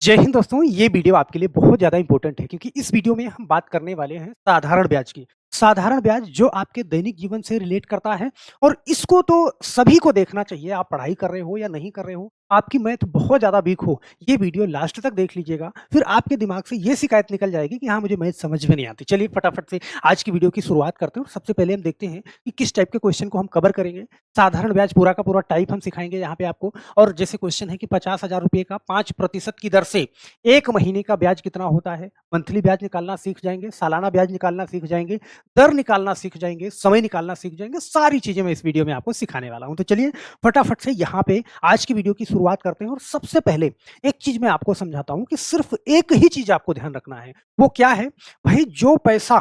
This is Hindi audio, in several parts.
जय हिंद दोस्तों, ये वीडियो आपके लिए बहुत ज़्यादा इम्पोर्टेंट है क्योंकि इस वीडियो में हम बात करने वाले हैं साधारण ब्याज की। साधारण ब्याज जो आपके दैनिक जीवन से रिलेट करता है और इसको तो सभी को देखना चाहिए, आप पढ़ाई कर रहे हो या नहीं कर रहे हो, आपकी मैथ बहुत ज़्यादा वीक हो, ये वीडियो लास्ट तक देख लीजिएगा, फिर आपके दिमाग से ये शिकायत निकल जाएगी कि हाँ, मुझे मैथ समझ में नहीं आती। चलिए फटाफट से आज की वीडियो की शुरुआत करते हैं और सबसे पहले हम देखते हैं कि किस टाइप के क्वेश्चन को हम कवर करेंगे। साधारण ब्याज पूरा का पूरा टाइप हम सिखाएँगे यहाँ पे आपको और जैसे क्वेश्चन है कि 50,000 रुपए का 5% की दर से 1 महीने का ब्याज कितना होता है? मंथली ब्याज निकालना सीख जाएँगे, सालाना ब्याज निकालना सीख जाएँगे, दर निकालना सीख जाएँगे, समय निकालना सीख जाएँगे, सारी चीज़ें मैं इस वीडियो में आपको सिखाने वाला हूँ। तो चलिए फटाफट से यहाँ पे आज की वीडियो की शुरुआत करते हैं और सबसे पहले एक चीज़ मैं आपको समझाता हूँ कि सिर्फ़ एक ही चीज़ आपको ध्यान रखना है। वो क्या है? भई जो पैसा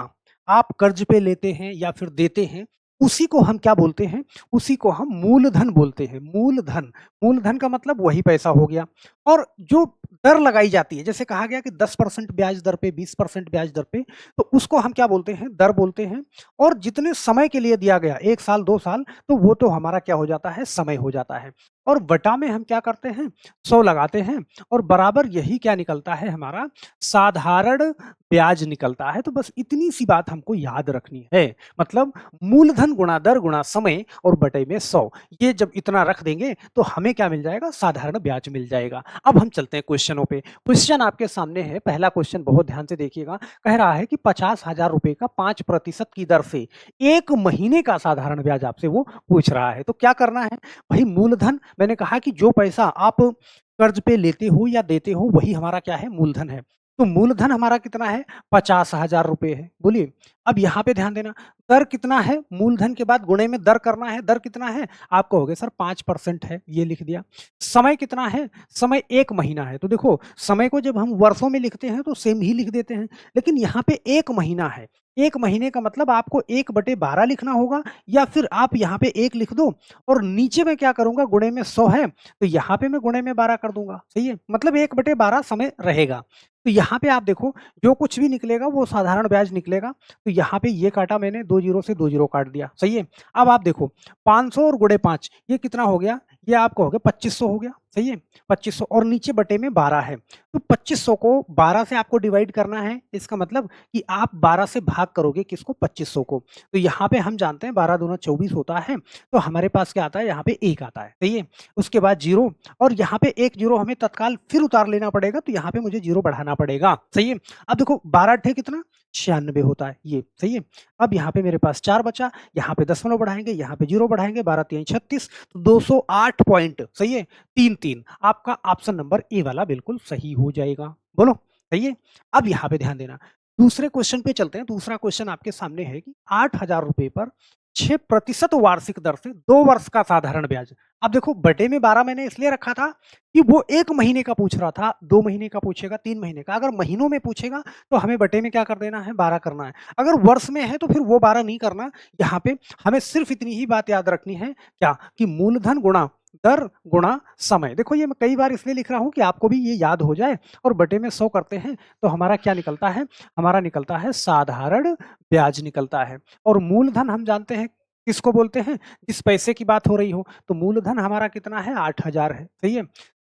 आप कर्ज़ पे लेते हैं या फिर देते हैं, उसी को हम क्या बोलते हैं? उसी को हम मूलधन बोलते हैं। मूलधन, मूलधन का मतलब वही पैसा हो गया और जो दर लगाई जाती है, जैसे कहा गया कि 10% ब्याज दर पे, 20% ब्याज दर पे, तो उसको हम क्या बोलते हैं? दर बोलते हैं और जितने समय के लिए दिया गया 1 साल, 2 साल, तो वो तो हमारा क्या हो जाता है? समय हो जाता है और बटा में हम क्या करते हैं? 100 लगाते हैं और बराबर यही क्या निकलता है हमारा? साधारण ब्याज निकलता है। तो बस इतनी सी बात हमको याद रखनी है। मतलब मूलधन गुणा दर गुणा समय और बटे में 100, ये जब इतना रख देंगे तो हमें क्या मिल जाएगा? साधारण ब्याज मिल जाएगा। अब हम चलते हैं क्वेश्चनों पे। क्वेश्चन आपके सामने है, पहला क्वेश्चन बहुत ध्यान से देखिएगा। कह रहा है कि 50,000 रुपए का 5% की दर से 1 महीने का साधारण ब्याज आपसे वो पूछ रहा है। तो क्या करना है? भई मूलधन, मैंने कहा कि जो पैसा आप कर्ज पे लेते हो या देते हो वही हमारा क्या है? मूलधन है। तो मूलधन हमारा कितना है? 50,000 रुपए है। बोलिए, अब यहाँ पे ध्यान देना, दर कितना है? मूलधन के बाद गुणे में दर करना है, दर कितना है? आप कहोगे सर 5% है, ये लिख दिया। समय कितना है? समय 1 महीना है। तो देखो, समय को जब हम वर्षों में लिखते हैं तो सेम ही लिख देते हैं, लेकिन यहाँ पे 1 महीना है। 1 महीने का मतलब आपको 1/12 लिखना होगा या फिर आप यहाँ पे 1 लिख दो और नीचे मैं क्या करूँगा? गुणे में 100 है, तो यहाँ पे मैं गुणे में 12 कर दूँगा, सही है? मतलब 1/12 समय रहेगा। तो यहाँ पे आप देखो, जो कुछ भी निकलेगा वो साधारण ब्याज निकलेगा। तो यहाँ पे ये काटा मैंने, 2 जीरो से 2 जीरो काट दिया, सही है? अब आप देखो 500 और गुणे 5 ये कितना हो गया? ये आप कहोगे 2500 हो गया, सही है? 2500 और नीचे बटे में 12 है। तो 2500 को 12 से आपको डिवाइड करना है, इसका मतलब कि आप 12 से भाग करोगे किसको? 2500 को। तो यहाँ पे हम जानते हैं 12 दूना 24 होता है, तो हमारे पास क्या आता है? यहाँ पे 1 आता है, सही है? उसके बाद 0 और यहाँ पे 1 जीरो हमें तत्काल फिर उतार लेना पड़ेगा, तो यहाँ पे मुझे 0 बढ़ाना पड़ेगा, सही है? अब देखो 12 अट्ठे कितना? 96 होता है, ये, सही है? अब यहाँ पे मेरे पास 4 बचा, यहाँ पे दशमलव बढ़ाएँगे, यहाँ पे 0 बढ़ाएँगे, 12 तियाई 36, तो 208 पॉइंट, सही है? 33 आपका ऑप्शन नंबर ए वाला बिल्कुल सही हो जाएगा। बोलो, सही है? अब यहाँ पे ध्यान देना, दूसरे क्वेश्चन पे चलते हैं। दूसरा क्वेश्चन आपके सामने है कि 8,000 रुपए पर 6% वार्षिक दर से 2 वर्ष का साधारण ब्याज। अब देखो बटे में 12 मैंने इसलिए रखा था कि वो 1 महीने का पूछ रहा था, 2 महीने का पूछेगा, 3 महीने का। अगर महीनों में पूछेगा तो हमें बटे में क्या कर देना है? 12 करना है। अगर वर्ष में है तो फिर वो 12 नहीं करना। यहाँ पे हमें सिर्फ इतनी ही बात याद रखनी है, क्या? कि मूलधन गुणा दर गुणा समय। देखो ये मैं कई बार इसलिए लिख रहा हूँ कि आपको भी ये याद हो जाए और बटे में 100 करते हैं तो हमारा क्या निकलता है? हमारा निकलता है साधारण ब्याज निकलता है और मूलधन हम जानते हैं किसको बोलते हैं? जिस पैसे की बात हो रही हो, तो मूलधन हमारा कितना है? 8,000 है, सही है?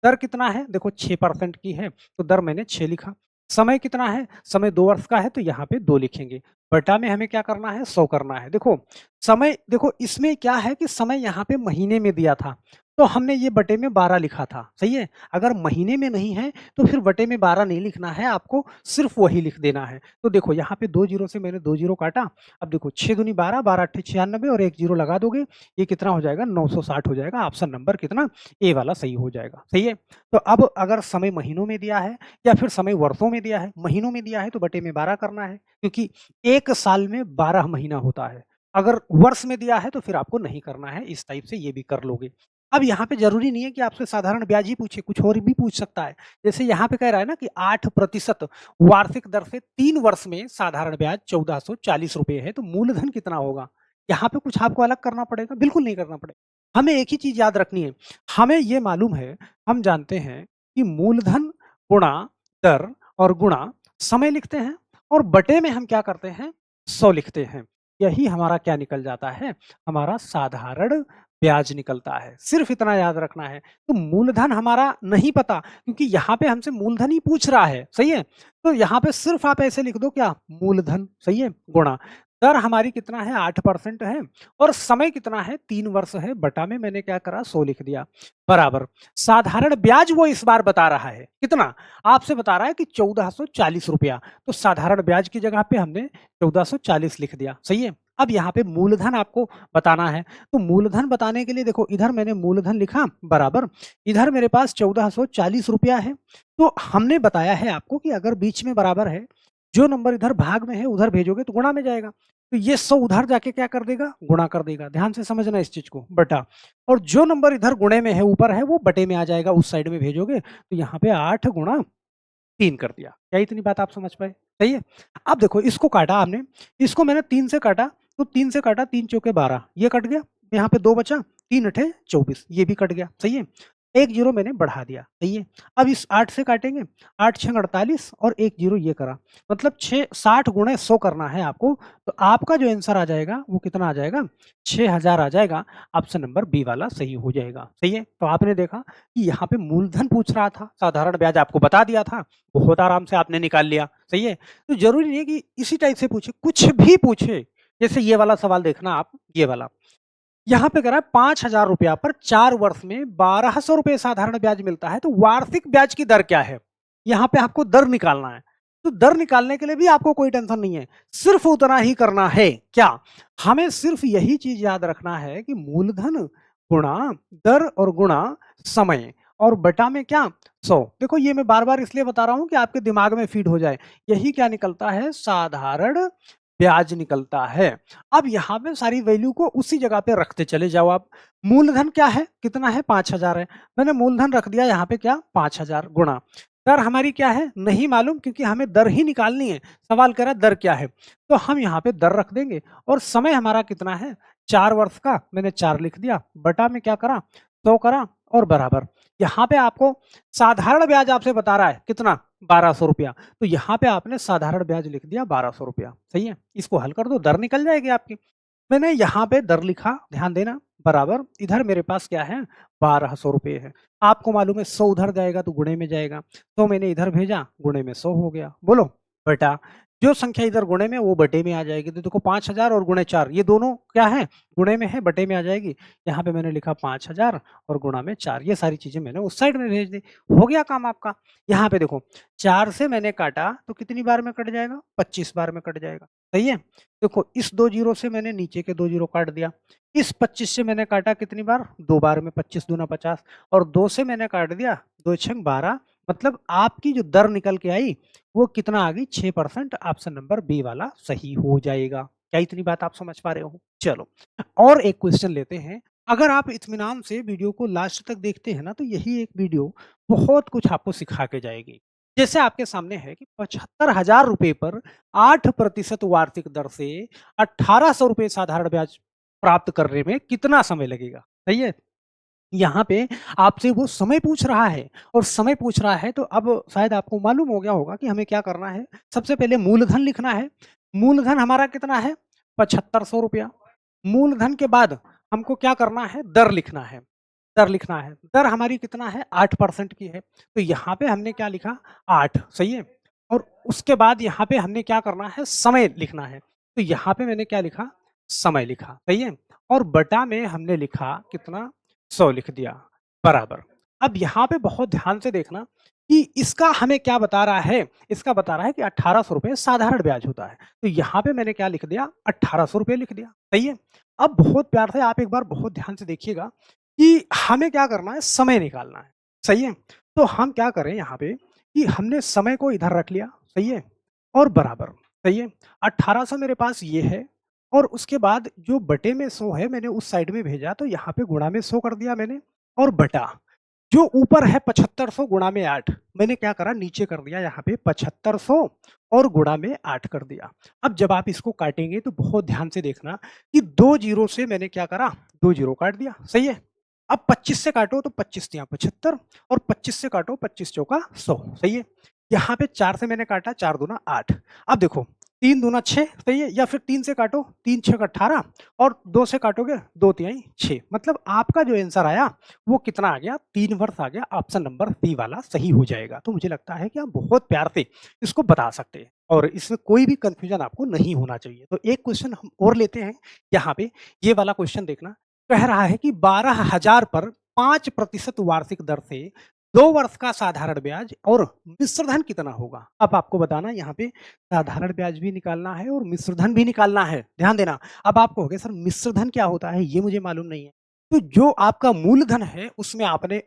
दर कितना है? देखो 6% की है, तो दर मैंने 6 लिखा। समय कितना है? समय 2 वर्ष का है, तो यहाँ पे 2 लिखेंगे। बटा में हमें क्या करना है? 100 करना है। देखो, समय देखो इसमें क्या है कि समय यहाँ पे महीने में दिया था, तो हमने ये बटे में 12 लिखा था, सही है? अगर महीने में नहीं है, तो फिर बटे में 12 नहीं लिखना है, आपको सिर्फ़ वही लिख देना है। तो देखो यहाँ पे 2 जीरो से मैंने 2 जीरो काटा, अब देखो 6 दूनी 12, 12 अट्ठे 96 और 1 जीरो लगा दोगे, ये कितना हो जाएगा? 960 हो जाएगा। ऑप्शन नंबर कितना? ए वाला सही हो जाएगा, सही है? तो अब अगर समय महीनों में दिया है या फिर समय वर्षों में दिया है, महीनों में दिया है तो बटे में 12 करना है, क्योंकि 1 साल में 12 महीना होता है। अगर वर्ष में दिया है तो फिर आपको नहीं करना है, इस टाइप से ये भी कर लोगे। अब यहाँ पे ज़रूरी नहीं है कि आपसे साधारण ब्याज ही पूछे, कुछ और भी पूछ सकता है। जैसे यहाँ पे कह रहा है ना कि 8% वार्षिक दर से 3 वर्ष में साधारण ब्याज 1440 रुपए है, तो मूलधन कितना होगा? यहाँ पे कुछ आपको अलग करना पड़ेगा? बिल्कुल नहीं करना पड़ेगा। हमें एक ही चीज़ याद रखनी है, हमें ये मालूम है, हम जानते हैं कि मूलधन गुणा दर और गुणा समय लिखते हैं और बटे में हम क्या करते हैं? 100 लिखते हैं। यही हमारा क्या निकल जाता है? हमारा साधारण ब्याज निकलता है। सिर्फ इतना याद रखना है। तो मूलधन हमारा नहीं पता क्योंकि यहाँ पे हमसे मूलधन ही पूछ रहा है, सही है? तो यहाँ पे सिर्फ आप ऐसे लिख दो क्या? मूलधन, सही है? गुणा दर हमारी कितना है? 8% है और समय कितना है? 3 वर्ष है, बटा में मैंने क्या करा? 100 लिख दिया, बराबर साधारण ब्याज वो इस बार बता रहा है, कितना? आपसे बता रहा है कि 1440 रुपया, तो साधारण ब्याज की जगह पे हमने 1440 लिख दिया, सही है? अब यहाँ पे मूलधन आपको बताना है, तो मूलधन बताने के लिए देखो इधर मैंने मूलधन लिखा, बराबर इधर मेरे पास 1440 रुपया है। तो हमने बताया है आपको कि अगर बीच में बराबर है, जो नंबर इधर भाग में है उधर भेजोगे तो गुणा में जाएगा, तो ये 100 उधर जाके क्या कर देगा? गुणा कर देगा। ध्यान से समझना इस चीज को, बटा, और जो नंबर इधर गुणे में है, ऊपर है, वो बटे में आ जाएगा, उस साइड में भेजोगे तो यहाँ पे 8 गुणा 3 कर दिया। क्या इतनी बात आप समझ पाए? सही है? अब देखो इसको काटा आपने, इसको मैंने 3 से काटा, तो 3 से काटा, 3 चौके 12, ये कट गया, यहाँ पे 2 बचा, 3 अठे 24, ये भी कट गया, सही है? एक जीरो मैंने बढ़ा दिया, सही है? अब इस 8 से काटेंगे, 8 छंग 48 और एक जीरो ये करा, मतलब 60 गुणे 100 करना है आपको, तो आपका जो आंसर आ जाएगा वो कितना आ जाएगा? 6000 आ जाएगा। ऑप्शन नंबर बी वाला सही हो जाएगा, सही है? तो आपने देखा कि यहाँ पे मूलधन पूछ रहा था, साधारण ब्याज आपको बता दिया था, बहुत आराम से आपने निकाल लिया, सही है? तो जरूरी नहीं है कि इसी टाइप से पूछे, कुछ भी पूछे, जैसे ये वाला सवाल देखना आप, ये वाला यहाँ पे कह रहा है 5000 रुपया पर 4 वर्ष में 1200 रुपए साधारण ब्याज मिलता है, तो वार्षिक ब्याज की दर क्या है? यहाँ पे आपको दर निकालना है। तो दर निकालने के लिए भी आपको कोई टेंशन नहीं है, सिर्फ उतना ही करना है। क्या? हमें सिर्फ यही चीज याद रखना है कि मूलधन गुणा दर और गुणा समय और बटा में क्या? 100। देखो ये मैं बार बार इसलिए बता रहा हूं कि आपके दिमाग में फीड हो जाए। यही क्या निकलता है? साधारण ब्याज निकलता है। अब यहाँ पे सारी वैल्यू को उसी जगह पे रखते चले जाओ आप। मूलधन क्या है? कितना है? 5000 है। मैंने मूलधन रख दिया यहाँ पे क्या? 5000 गुणा दर हमारी क्या है? नहीं मालूम, क्योंकि हमें दर ही निकालनी है। सवाल करा दर क्या है, तो हम यहाँ पे दर रख देंगे। और समय हमारा कितना है? 4 वर्ष का, मैंने 4 लिख दिया, बटा में क्या करा? 100 करा और बराबर। यहाँ पे आपको साधारण ब्याज आपसे बता रहा है कितना? 1200 रुपया, तो यहाँ पे आपने साधारण ब्याज लिख दिया 1200 रुपया, सही है? इसको हल कर दो, दर निकल जाएगी आपकी। मैंने यहाँ पे दर लिखा, ध्यान देना, बराबर इधर मेरे पास क्या है? 1200 रुपये है। आपको मालूम है 100 उधर जाएगा तो गुणे में जाएगा, तो मैंने इधर भेजा, गुणे में 100 हो गया। बोलो बेटा, जो संख्या इधर गुणे में वो बटे में आ जाएगी। तो देखो 5000 और गुणे 4, ये दोनों क्या है? गुणे में है, बटे में आ जाएगी। यहाँ पे मैंने लिखा 5000 और गुणा में 4, ये सारी चीजें मैंने उस साइड में भेज दी। हो गया काम आपका। यहाँ पे देखो 4 से मैंने काटा तो कितनी बार में कट जाएगा? 25 बार में कट जाएगा, सही है? देखो इस 2 जीरो से मैंने नीचे के 2 जीरो काट दिया। इस 25 से मैंने काटा कितनी बार? 2 बार में, 25 दूना 50, और 2 से मैंने काट दिया, 2 छंग 12, मतलब आपकी जो दर निकल के आई वो कितना आ गई? 6%। ऑप्शन नंबर बी वाला सही हो जाएगा। क्या इतनी बात आप समझ पा रहे हो? चलो और एक क्वेश्चन लेते हैं। अगर आप इत्मीनान से वीडियो को लास्ट तक देखते हैं ना, तो यही एक वीडियो बहुत कुछ आपको सिखा के जाएगी। जैसे आपके सामने है कि 75,000 रुपए पर 8% वार्षिक दर से 1800 रुपए साधारण ब्याज प्राप्त करने में कितना समय लगेगा? सही है? यहाँ पे आपसे वो समय पूछ रहा है, और समय पूछ रहा है तो अब शायद आपको मालूम हो गया होगा कि हमें क्या करना है। सबसे पहले मूलधन लिखना है। मूलधन हमारा कितना है? 7500 रुपया। मूलधन के बाद हमको क्या करना है? दर लिखना है। दर लिखना है, दर हमारी कितना है? 8% की है, तो यहाँ पे हमने क्या लिखा? 8, सही है? और उसके बाद यहाँ पे हमने क्या करना है? समय लिखना है, तो यहाँ पे मैंने क्या लिखा? समय लिखा, सही है? और बटा में हमने लिखा कितना? 100 लिख दिया, बराबर। अब यहाँ पे बहुत ध्यान से देखना कि इसका हमें क्या बता रहा है? इसका बता रहा है कि 1800 रुपये साधारण ब्याज होता है, तो यहाँ पे मैंने क्या लिख दिया? 1800 रुपये लिख दिया, सही है? अब बहुत प्यार से आप एक बार बहुत ध्यान से देखिएगा कि हमें क्या करना है? समय निकालना है, सही है? तो हम क्या करें यहाँ पे कि हमने समय को इधर रख लिया, सही है? और बराबर, सही है? 1800 मेरे पास ये है, और उसके बाद जो बटे में 100 है मैंने उस साइड में भेजा, तो यहाँ पे गुणा में 100 कर दिया मैंने, और बटा जो ऊपर है 7500 गुणा में 8, मैंने क्या करा? नीचे कर दिया यहाँ पे 7500 और गुणा में 8 कर दिया। अब जब आप इसको काटेंगे तो बहुत ध्यान से देखना कि 2 जीरो से मैंने क्या करा? 2 जीरो काट दिया, सही है? अब 25 से काटो तो 25 यहाँ 75, और 25 से काटो 25 चौका 100, सही है? यहाँ पे 4 से मैंने काटा, 4 दूना 8। अब देखो 3 दूना 6 सही है, या फिर 3 से काटो, 3 छक 18 और 2 से काटोगे 2 तिहाई 6। मतलब आपका जो आंसर आया वो कितना आ गया? 3 वर्ष आ गया। ऑप्शन नंबर सी वाला सही हो जाएगा। तो मुझे लगता है कि आप बहुत प्यार से इसको बता सकते हैं और इसमें कोई भी कन्फ्यूजन आपको नहीं होना चाहिए। तो एक क्वेश्चन हम और लेते हैं यहाँ पे, ये वाला क्वेश्चन देखना। कह रहा है कि 12,000 पर 5% वार्षिक दर से 2 वर्ष का साधारण ब्याज और मिश्र धन कितना होगा? अब आपको बताना, यहाँ पे साधारण ब्याज भी निकालना है और मिश्र धन भी निकालना है। ध्यान देना। अब आप कहोगे सर मिश्र धन क्या होता है? ये मुझे मालूम नहीं है। तो जो आपका मूलधन है उसमें आपने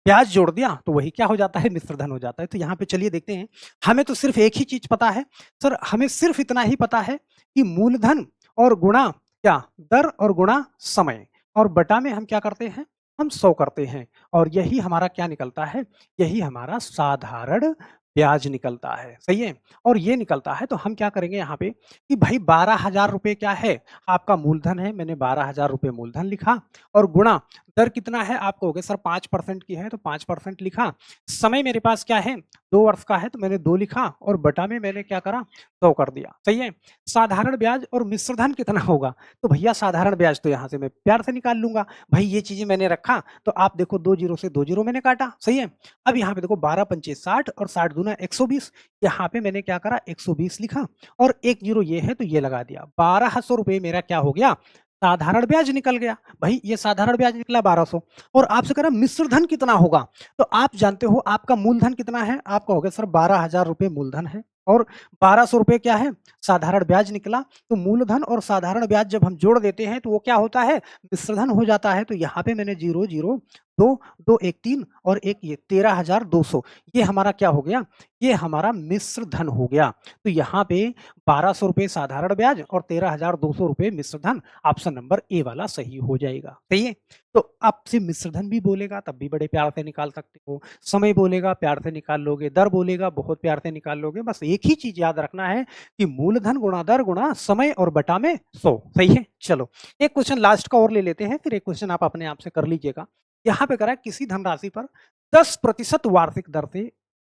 ब्याज जोड़ दिया तो वही क्या हो जाता है? मिश्र धन हो जाता है। तो यहाँ पे चलिए देखते हैं। हमें तो सिर्फ एक ही चीज पता है सर, हमें सिर्फ इतना ही पता है कि मूलधन और गुणा क्या? दर और गुणा समय, और बटा में हम क्या करते हैं? हम 100 करते हैं और यही हमारा क्या निकलता है? यही हमारा साधारण ब्याज निकलता है। सही है? और ये निकलता है तो हम क्या करेंगे यहाँ पे कि भाई 12,000 रुपए क्या है? आपका मूलधन है, मैंने 12,000 रुपए मूलधन लिखा और गुणा दर कितना है? आप कहोगे सर 5% की है तो 5% लिखा। समय मेरे पास क्या है? 2 वर्ष का है तो मैंने 2 लिखा और बटा में मैंने क्या करा? 100 कर दिया। सही है? साधारण ब्याज और मिश्र धन कितना होगा? तो भैया साधारण ब्याज तो यहाँ से मैं प्यार से निकाल लूँगा। भाई ये चीज़ें मैंने रखा तो आप देखो 2 जीरो से 2 जीरो मैंने काटा। सही है? अब यहाँ पे देखो 12 पंचे 60 और 60 दूना 120। यहाँ पे मैंने क्या करा? 120 लिखा और 1 जीरो ये है तो ये लगा दिया। 1200 रुपए मेरा क्या हो गया? साधारण ब्याज निकल गया। भाई ये साधारण ब्याज निकला 1200। और आपसे कह रहा मिश्र धन कितना होगा? तो आप जानते हो आपका मूलधन कितना है? आप कहोगे सर 12,000 रुपए मूलधन है और 1200 रुपए क्या है? साधारण ब्याज निकला। तो मूलधन और साधारण ब्याज जब हम जोड़ देते हैं तो वो क्या होता है? मिश्र धन हो जाता है। तो यहाँ पे मैंने 0 0 2 2 1 3 और एक ये 13,200, ये हमारा क्या हो गया? ये हमारा मिश्र धन हो गया। तो यहाँ पे 1200 रुपए साधारण ब्याज और 13,200 रुपए मिश्र धन। ऑप्शन नंबर ए वाला सही हो जाएगा। सही है? तो आपसे मिश्र धन भी बोलेगा तब भी बड़े प्यार से निकाल सकते हो, समय बोलेगा प्यार से निकाल लोगे, दर बोलेगा बहुत प्यार से निकाल लोगे। बस एक ही चीज याद रखना है कि मूलधन गुणा दर गुणा समय और बटा में 100। सही है? चलो एक क्वेश्चन लास्ट का और ले लेते हैं, फिर एक क्वेश्चन आप अपने आप से कर लीजिएगा। यहाँ पे करा है किसी धनराशि पर 10% वार्षिक दर से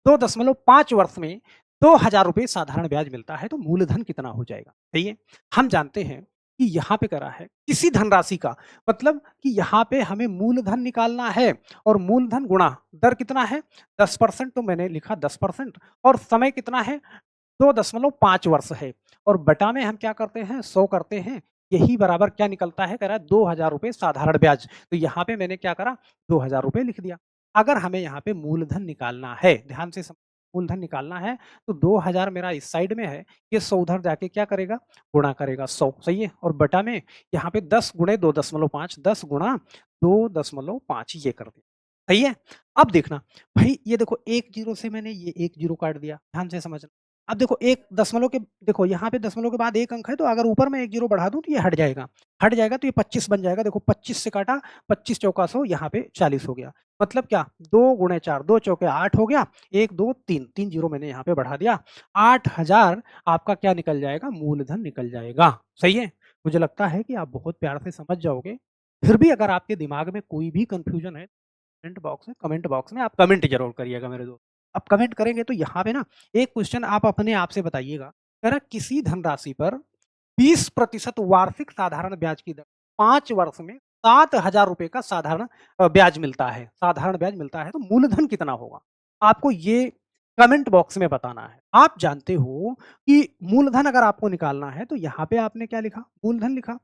2.5 वर्ष में 2,000 रुपए साधारण ब्याज मिलता है तो मूलधन कितना हो जाएगा? सही है? हम जानते हैं कि यहाँ पे करा है किसी धनराशि का, मतलब कि यहाँ पे हमें मूलधन निकालना है और मूलधन गुणा दर कितना है? 10%, तो मैंने लिखा 10% और समय कितना है? 2.5 वर्ष है और बटा में हम क्या करते हैं? 100 करते हैं। यही बराबर क्या निकलता है? कह रहा है 2,000 रुपए साधारण ब्याज। तो यहाँ पे मैंने क्या करा? 2,000 रुपए लिख दिया। अगर हमें यहाँ पे मूलधन निकालना है, ध्यान से मूलधन निकालना है तो 2,000 मेरा इस साइड में है, ये 100 उधर जाके क्या करेगा? गुणा करेगा 100। सही है? और बटा में यहाँ पे 10 गुणे 2.5, 10 गुणा 2.5 ये कर दिया। सही है? अब देखना भाई, ये देखो 1 जीरो से मैंने ये 1 जीरो काट दिया। ध्यान से समझना। अब देखो एक दशमलव के, देखो यहाँ पे दशमलव के बाद 1 अंक है तो अगर ऊपर में 1 जीरो बढ़ा दूं तो ये हट जाएगा। हट जाएगा तो ये 25 बन जाएगा। देखो 25 से काटा, 25 चौका 100, यहाँ पे 40 हो गया। मतलब क्या? 2 गुणे 4, 2 चौके 8 हो गया। 1 2 3, 3 जीरो मैंने यहाँ पे बढ़ा दिया। 8,000 आपका क्या निकल जाएगा? मूलधन निकल जाएगा। सही है? मुझे लगता है कि आप बहुत प्यार से समझ जाओगे। फिर भी अगर आपके दिमाग में कोई भी कंफ्यूजन है, कमेंट बॉक्स में आप कमेंट जरूर करिएगा मेरे दोस्त। आप कमेंट करेंगे तो यहाँ पे ना एक क्वेश्चन आप अपने आप से बताइएगा। कह रहा किसी धनराशि पर 20% वार्षिक साधारण ब्याज की दर 5 वर्ष में 7,000 रुपए का साधारण ब्याज मिलता है। साधारण ब्याज मिलता है तो मूलधन कितना होगा? आपको ये कमेंट बॉक्स में बताना है। आप जानते हो कि मूलधन अगर आपको निकालना है तो यहाँ पे आपने क्या लिखा? मूलधन लिखा।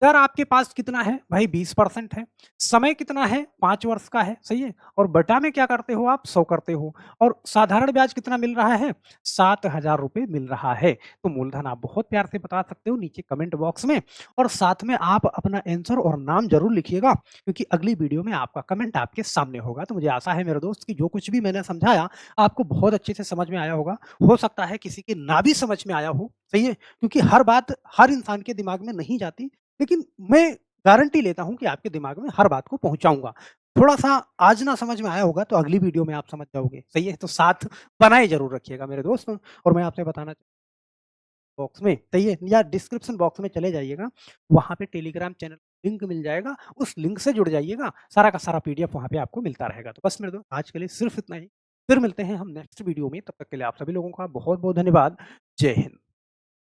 दर आपके पास कितना है? भाई 20% है। समय कितना है? 5 वर्ष का है। सही है? और बटा में क्या करते हो आप? 100 करते हो। और साधारण ब्याज कितना मिल रहा है? 7,000 रुपए मिल रहा है। तो मूलधन आप बहुत प्यार से बता सकते हो नीचे कमेंट बॉक्स में, और साथ में आप अपना आंसर और नाम जरूर लिखिएगा, क्योंकि अगली वीडियो में आपका कमेंट आपके सामने होगा। तो मुझे आशा है मेरे दोस्त कि जो कुछ भी मैंने समझाया आपको बहुत अच्छे से समझ में आया होगा। हो सकता है किसी के ना भी समझ में आया हो। सही है? क्योंकि हर बात हर इंसान के दिमाग में नहीं जाती, लेकिन मैं गारंटी लेता हूँ कि आपके दिमाग में हर बात को पहुँचाऊँगा। थोड़ा-सा आज ना समझ में आया होगा तो अगली वीडियो में आप समझ जाओगे। सही है? तो साथ बनाए ज़रूर रखिएगा मेरे दोस्त। और मैं आपसे बताना बॉक्स में, सही है? या डिस्क्रिप्शन बॉक्स में चले जाइएगा, वहाँ पे टेलीग्राम चैनल लिंक मिल जाएगा, उस लिंक से जुड़ जाइएगा, सारा का सारा पीडीएफ वहाँ पे आपको मिलता रहेगा। तो बस मेरे दोस्त आज के लिए सिर्फ इतना ही। फिर मिलते हैं हम नेक्स्ट वीडियो में, तब तक के लिए आप सभी लोगों का बहुत-बहुत धन्यवाद। जय हिंद।